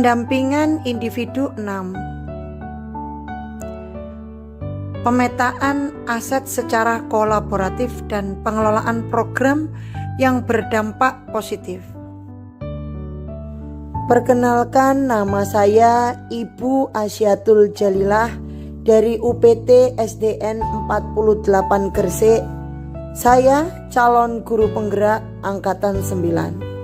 Pendampingan individu 6. Pemetaan aset secara kolaboratif dan pengelolaan program yang berdampak positif. Perkenalkan, nama saya Ibu Asyatul Jalilah dari UPT SDN 48 Gresik. Saya calon guru penggerak angkatan 9.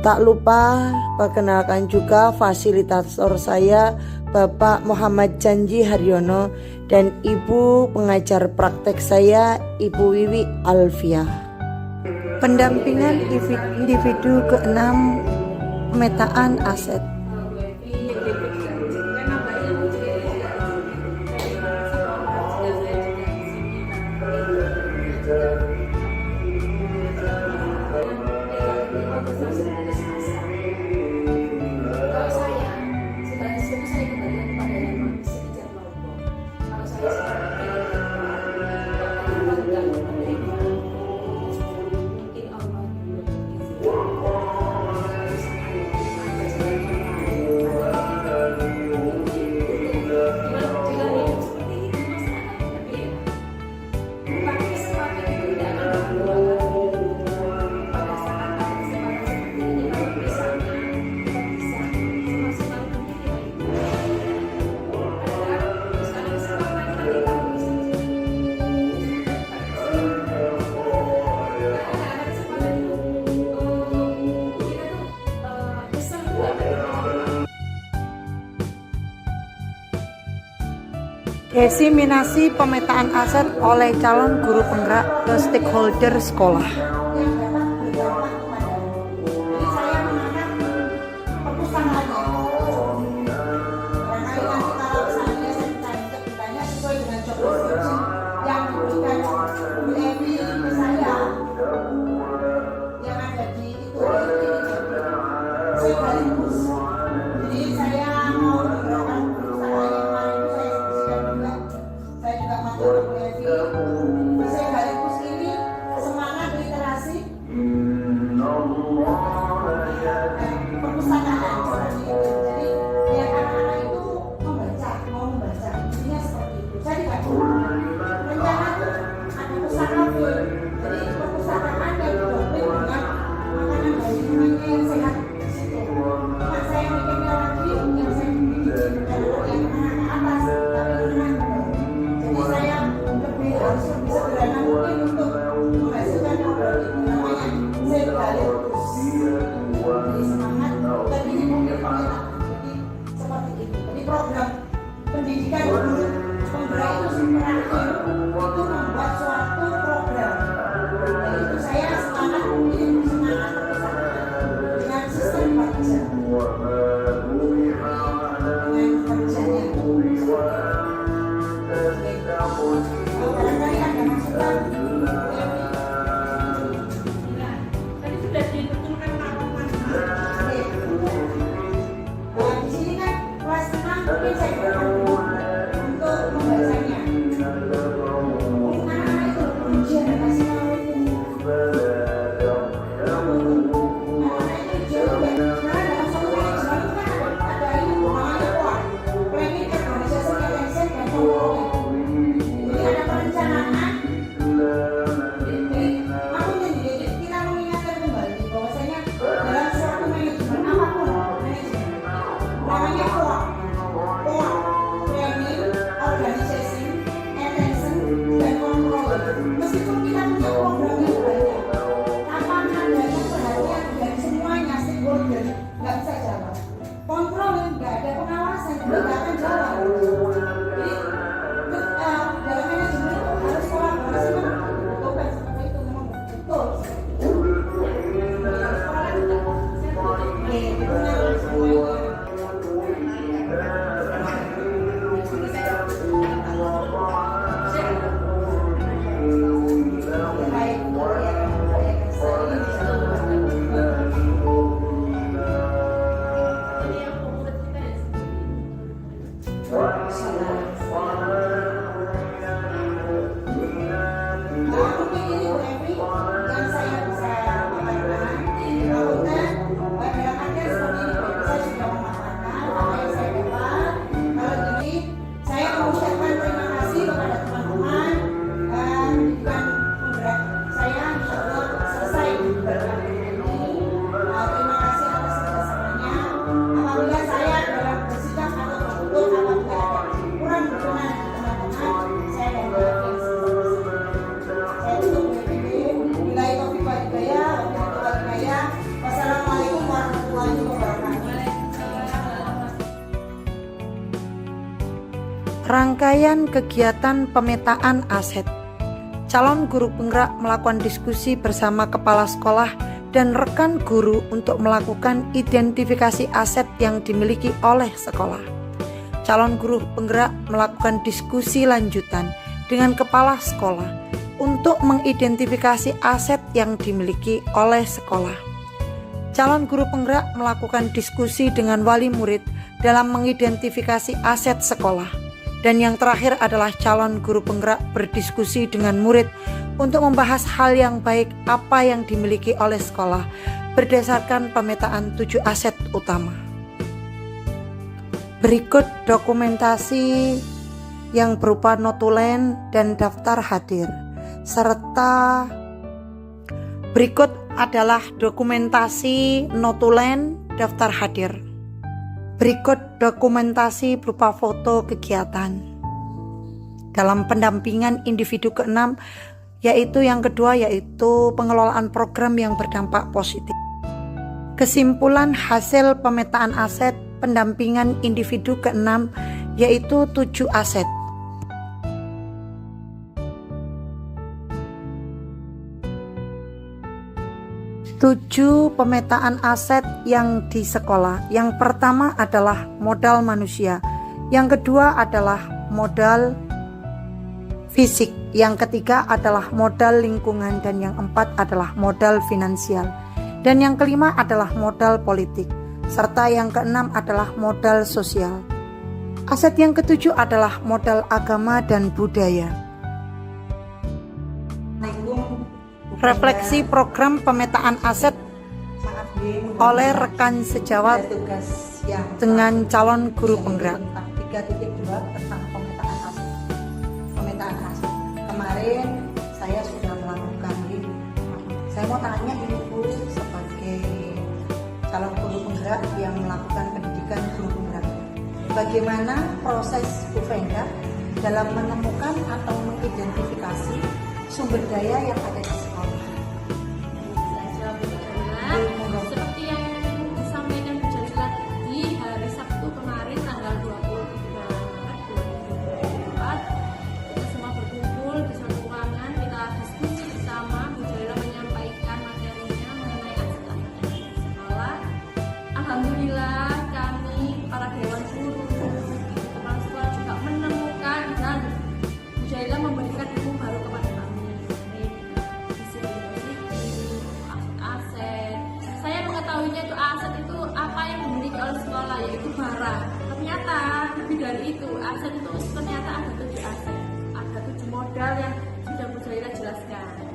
Tak lupa perkenalkan juga fasilitator saya Bapak Muhammad Janji Haryono dan Ibu pengajar praktek saya Ibu Wiwi Alfiah. Pendampingan individu ke-6, pemetaan aset. Diseminasi pemetaan aset oleh calon guru penggerak ke stakeholder sekolah. Program pendidikan guru penggerak itu terakhir itu membuat suatu program, yaitu saya semangat dengan sistem baca dengan kerjanya. Barangkali ada masukan. Tadi sudah dibetulkan Pak. Di sini kan kelas 6 mungkin saya gunakan untuk membacanya. Anak-anak itu ujian kasih tahu itu. Anak-anak itu jauh ya. Karena dalam satu manajemen itu kan ada ini namanya POA, Planning Organisasi Attention dan Control. Jadi ada perencanaan, mengucapkan terima kasih kepada teman-teman pendidikan penggerak saya, insya Allah selesai berkat ini. Terima kasih atas kerjasamanya. Apabila saya dalam bersikap atau bertutur apabila ada kurang berkenan di teman-teman, saya dan maafkan sebesar-besarnya. Saya tutup BPD. Bila taufiq wal hidayah, wassalamualaikum warahmatullahi wabarakatuh. Rangkaian kegiatan pemetaan aset. Calon guru penggerak melakukan diskusi bersama kepala sekolah dan rekan guru untuk melakukan identifikasi aset yang dimiliki oleh sekolah. Calon guru penggerak melakukan diskusi lanjutan dengan kepala sekolah untuk mengidentifikasi aset yang dimiliki oleh sekolah. Calon guru penggerak melakukan diskusi dengan wali murid dalam mengidentifikasi aset sekolah. Dan yang terakhir adalah calon guru penggerak berdiskusi dengan murid untuk membahas hal yang baik apa yang dimiliki oleh sekolah berdasarkan pemetaan 7 aset utama. Berikut dokumentasi yang berupa notulen dan daftar hadir, serta berikut adalah dokumentasi notulen daftar hadir. Berikut dokumentasi berupa foto kegiatan dalam pendampingan individu ke-6, yaitu yang kedua yaitu pengelolaan program yang berdampak positif. Kesimpulan hasil pemetaan aset pendampingan individu ke-6 yaitu 7 aset. 7 pemetaan aset yang di sekolah. Yang pertama adalah modal manusia, yang kedua adalah modal fisik, yang ketiga adalah modal lingkungan, dan yang keempat adalah modal finansial, dan yang kelima adalah modal politik, serta yang keenam adalah modal sosial. Aset yang ketujuh adalah modal agama dan budaya. Refleksi program pemetaan aset oleh rekan sejawat dengan calon guru penggerak. 3.2 tentang pemetaan aset. Pemetaan aset. Kemarin saya sudah melakukan ini. Saya mau tanya Ibu sebagai calon guru penggerak yang melakukan pendidikan guru penggerak. Bagaimana proses Bu Fenda dalam menemukan atau mengidentifikasi sumber daya yang ada di sekolah? Seperti yang disampaikan Bu Jazila di hari Sabtu kemarin tanggal 23 Maret 2024, kita semua berkumpul di suatu ruangan, kita diskusi bersama. Bu Jazila menyampaikan materinya mengenai aset-aset di sekolah. Alhamdulillah kami para dewan guru, kepala sekolah juga menemukan dan Bu Jazila memberikan ilmu baru kepada kami. Itu aset itu apa yang dimiliki oleh sekolah, yaitu barang. Ternyata lebih dari itu, aset itu ternyata ada 7 aset, ada 7 modal yang sudah Bu Jazila jelaskan,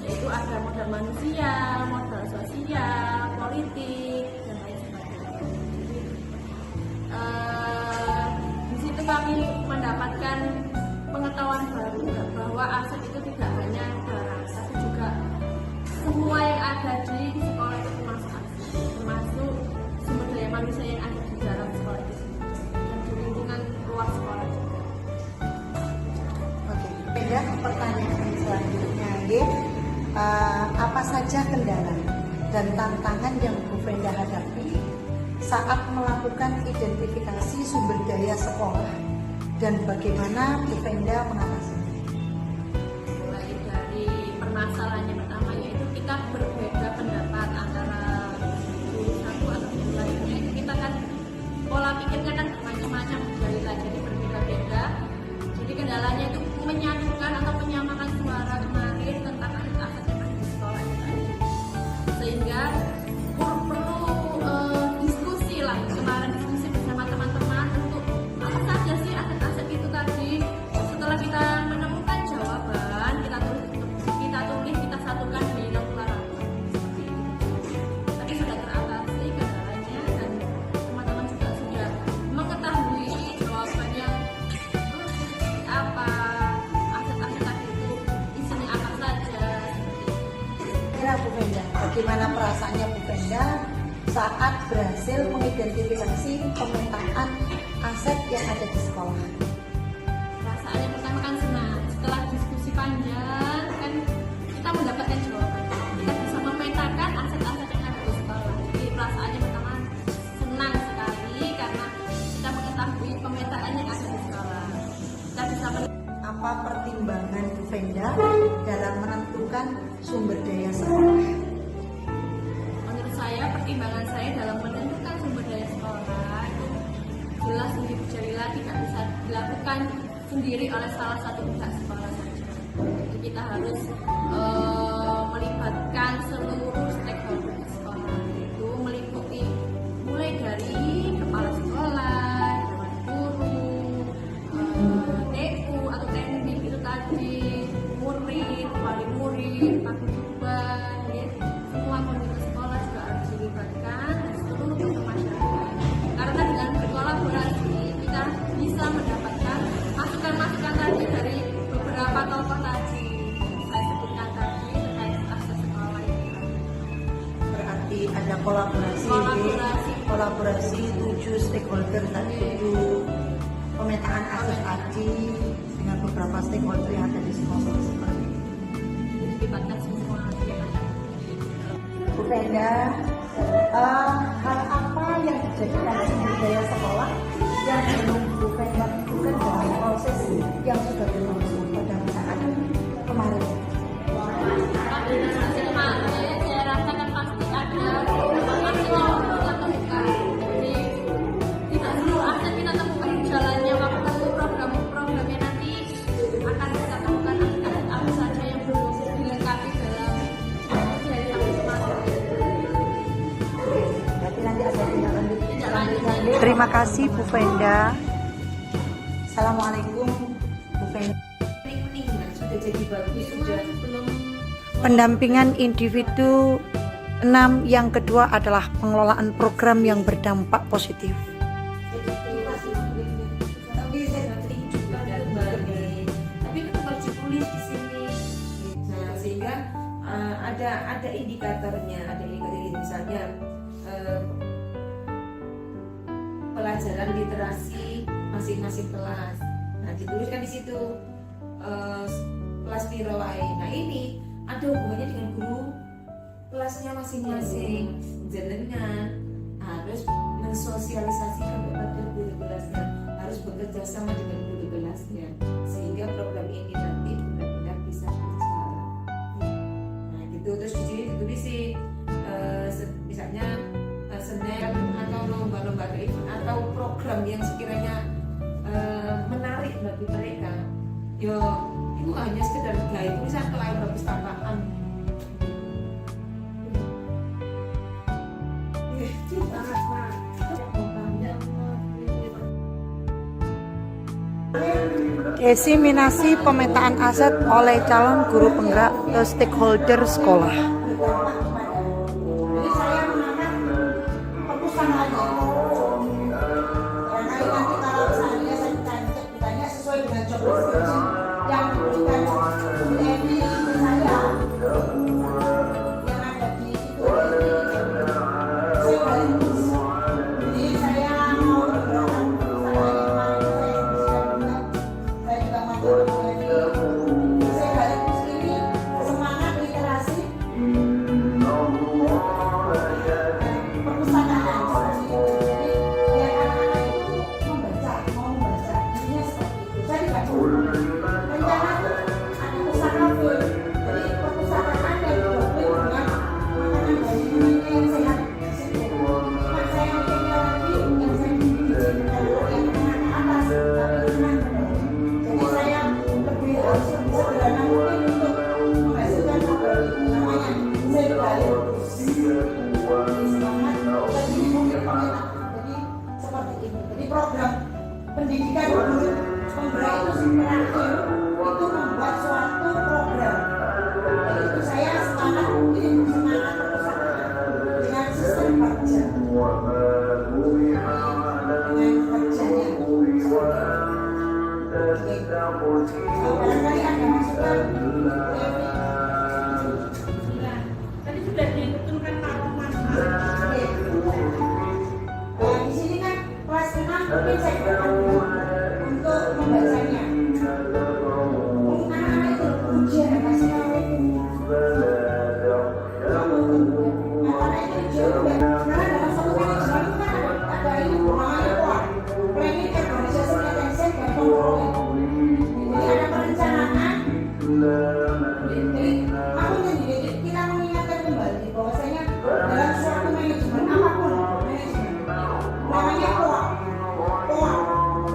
yaitu ada modal manusia, modal sosial, politik, dan lain sebagainya. Di situ kami mendapatkan pengetahuan baru bahwa aset itu tidak hanya barang, tapi juga semua yang ada di sekolah itu termasuk sumber daya manusia yang ada di dalam sekolah itu dan di lingkungan luar sekolah juga. Oke, beda pertanyaan selanjutnya, apa saja kendala dan tantangan yang Bu Fenda hadapi saat melakukan identifikasi sumber daya sekolah dan bagaimana Bu Fenda mengatasinya? Mulai dari permasalahannya pertama, yaitu kita berbeda pendapat antara satu atau yang lainnya. Kita kan pola pikirnya kan macam-macam dari jadi berbeda-beda. Jadi kendalanya itu menyatukan atau menyamakan suara kemarin tentang aset-aset yang ada di sekolah itu tadi. Sehingga perlu diskusi lah, kemarin diskusi bersama teman-teman untuk apa saja sih aset-aset itu tadi. Setelah kita menemukan jawaban, kita tulis, kita satukan di notulen. Tapi sudah teratasi kendalanya dan teman-teman juga sudah mengetahui jawaban yang bagaimana perasaannya Bu Brenda saat berhasil mengidentifikasi pemetaan aset yang ada di sekolah? Perasaan yang pertama kan senang. Setelah diskusi panjang kan kita mendapatkan jawaban. Kita bisa memetakan aset-aset yang ada di sekolah. Jadi perasaannya pertama senang sekali karena kita mengetahui pemetaan yang ada di sekolah. Kita bisa Apa pertimbangan Bu Brenda dalam menentukan sumber daya sekolah? Menurut saya, pertimbangan saya dalam menentukan sumber daya sekolah itu jelas Ibu Jalila tidak bisa dilakukan sendiri oleh salah satu pihak sekolah saja. Jadi kita harus melibatkan seluruh stakeholder di sekolah, itu meliputi mulai dari kepala sekolah, dewan guru, TU atau teknik itu tadi, murid, wali murid, paguyuban, ya. Semua komunitas sekolah juga harus dilibatkan dan seluruh bentuk masyarakat. Karena dengan berkolaborasi kita bisa mendapatkan masukan-masukan tadi dari beberapa tokoh tadi saya sebutkan tadi terkait akses sekolah ini. Berarti ada kolaborasi, kolaborasi 7 stakeholder tadi, 7 pemetaan aset tadi dengan beberapa stakeholder yang ada di sekolah seperti itu. Dilibatkan semua pihak. Bu Brenda, hal apa yang dijadikan sumber daya sekolah yang belum Bu Brenda tentukan dalam proses yang sudah berlangsung pada saat kemarin? Kemarin saya rasakan pasti ada aset yang perlu kita temukan. Jadi tidak seluruh aset kita temukan jalannya waktu program-programnya nanti akan kita temukan aset apa saja yang belum dilengkapi dalam dari tahun kemarin. Berarti nanti ada tindak lanjut. Terima kasih Bu Brenda. Assalamualaikum Bu Brenda. Sudah jadi bagus, sudah belum. Pendampingan individu 6 yang kedua adalah pengelolaan program yang berdampak positif. Tapi itu wajib tulis di sini. Nah, sehingga ada indikatornya, misalnya pelajaran literasi masing-masing kelas. Nah, dituliskan di situ kelas piro wae. Nah, ini ada hubungannya dengan guru kelasnya masing-masing. Jenengan harus mensosialisasikan kepada guru kelasnya, harus bekerja sama dengan guru kelasnya, sehingga program ini nanti benar-benar bisa berjalan. Nah, gitu. Terus di sini ditulis sih misalnya Senin atau lomba-lomba atau program yang sekiranya menarik bagi mereka. Yo, itu hanya sekedar gaya tulisan lain perpustakaan. Diseminasi pemetaan aset oleh calon guru penggerak ke stakeholder sekolah. Jadi saya mengangkat perpustakaan karena nanti kalau seandainya saya ditanya sesuai dengan job description yang diberikan Bu Evi ke saya yang ada di situ, saya balik terus. Jadi saya mau menggunakan perpustakaan yang kemarin saya juga manggil Bu Evi. Saya balik terus ini semangat literasi perpustakaan seperti itu. Jadi biar anak-anak itu mau membaca, intinya seperti itu. Saya tidak rencana ada pustakafe, jadi perpustakaan yang dibuat dengan makanan dari dunia yang sehat di situ. Cuma saya mikirnya lagi yang saya bikin adalah yang menengah ke atas, tapi menengah ke bawah. Jadi saya harus lebih sederhana mungkin untuk menghasilkan program itu, namanya saya balik terus. Semangat lagi mungkin pemetaan. Jadi seperti itu. Jadi program pendidikan guru penggerak itu terakhir itu membuat suatu program. Yaitu saya semangat perpustakaan dengan sistem kerja. Dengan kerjanya barangkali ada masukan Bu Evi. Tadi sudah dihitung mungkin saya gunakan dulu untuk membacanya. Anak-anak itu ujian kasih tahu. Anak-anak itu ujian juga. Karena dalam satu manajemen itu kan ada ini namanya POA, Planning, Organization, Attention, dan Control. Jadi ada perencanaan. Jadi aku jadi kita mengingatkan kembali bahwasanya dalam suatu manajemen apapun namanya POA,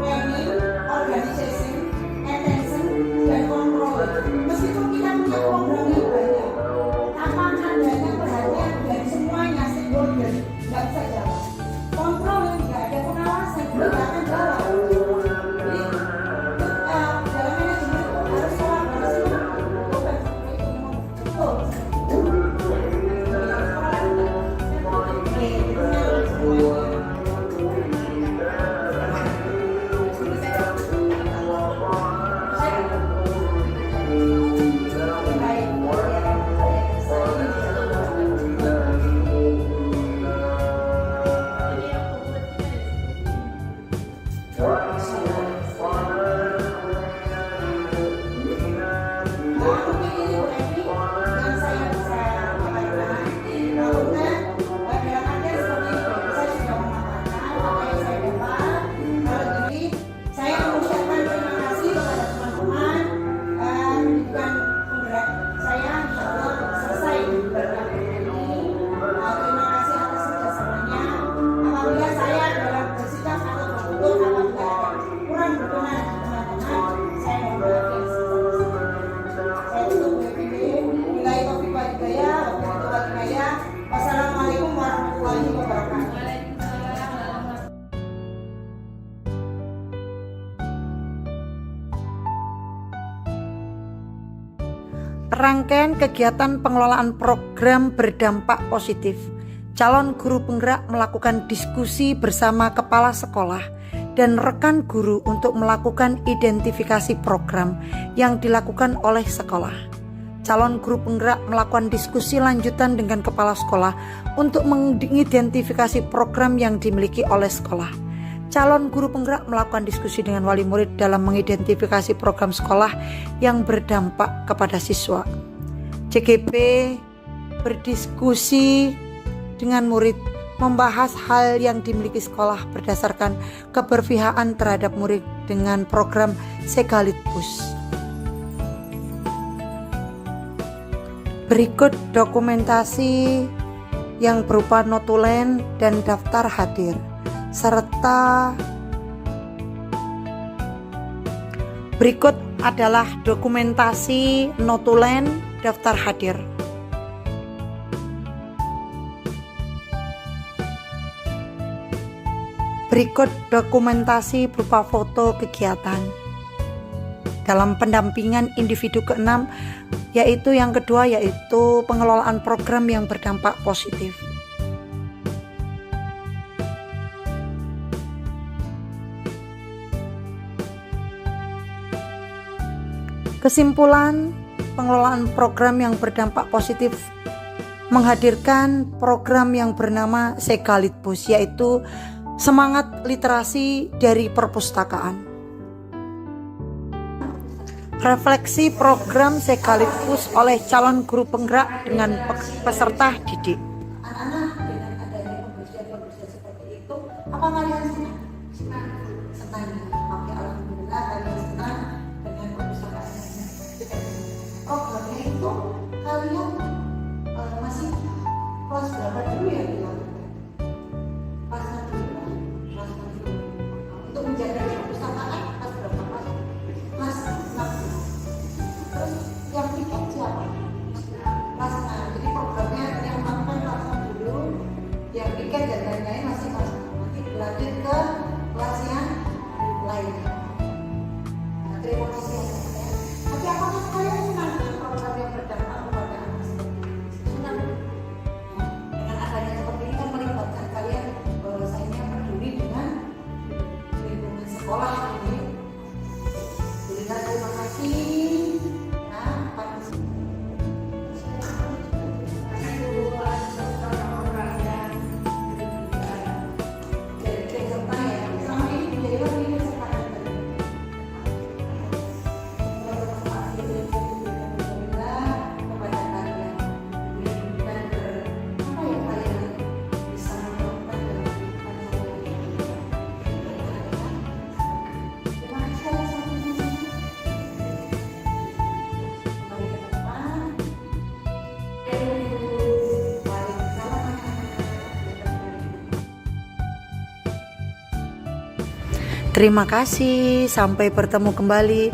Planning, Organization, Attention, dan Control. Meskipun kita punya program yang banyak, tanpa adanya perhatian dari semuanya stakeholder nggak bisa jalan. Kontrol yang nggak ada pengawasan juga nggak akan jalan. Jadi dalam manajemen itu harus kolaborasi betul. Wassalamualaikum warahmatullahi wabarakatuh. Rangkaian kegiatan pengelolaan program berdampak positif. Calon guru penggerak melakukan diskusi bersama kepala sekolah dan rekan guru untuk melakukan identifikasi program yang dilakukan oleh sekolah. Calon guru penggerak melakukan diskusi lanjutan dengan kepala sekolah untuk mengidentifikasi program yang dimiliki oleh sekolah. Calon guru penggerak melakukan diskusi dengan wali murid dalam mengidentifikasi program sekolah yang berdampak kepada siswa. CGP berdiskusi dengan murid, membahas hal yang dimiliki sekolah berdasarkan keberpihakan terhadap murid dengan program Segalitbus. Berikut dokumentasi yang berupa notulen dan daftar hadir, serta berikut adalah dokumentasi notulen daftar hadir. Berikut dokumentasi berupa foto kegiatan. Dalam pendampingan individu ke-6, yaitu yang kedua, yaitu pengelolaan program yang berdampak positif. Kesimpulan, pengelolaan program yang berdampak positif menghadirkan program yang bernama Segalitbus, yaitu semangat literasi dari perpustakaan. Refleksi program Segalitbus oleh calon guru penggerak dengan peserta didik. Anak-anak dengan adanya pembelajaran seperti itu, apa kalian senang? Senang. Oke, alhamdulillah kalian senang dengan perpustakaan. Programnya itu kalian masih kelas berapa dulu ya dilakukan? Kelas 6 dulu. Untuk menjaga perpustakaan kelas berapa? Kelas 6. Terus yang bikin siapa? Kelas 6. Jadi programnya yang melakukan Terima kasih, sampai bertemu kembali.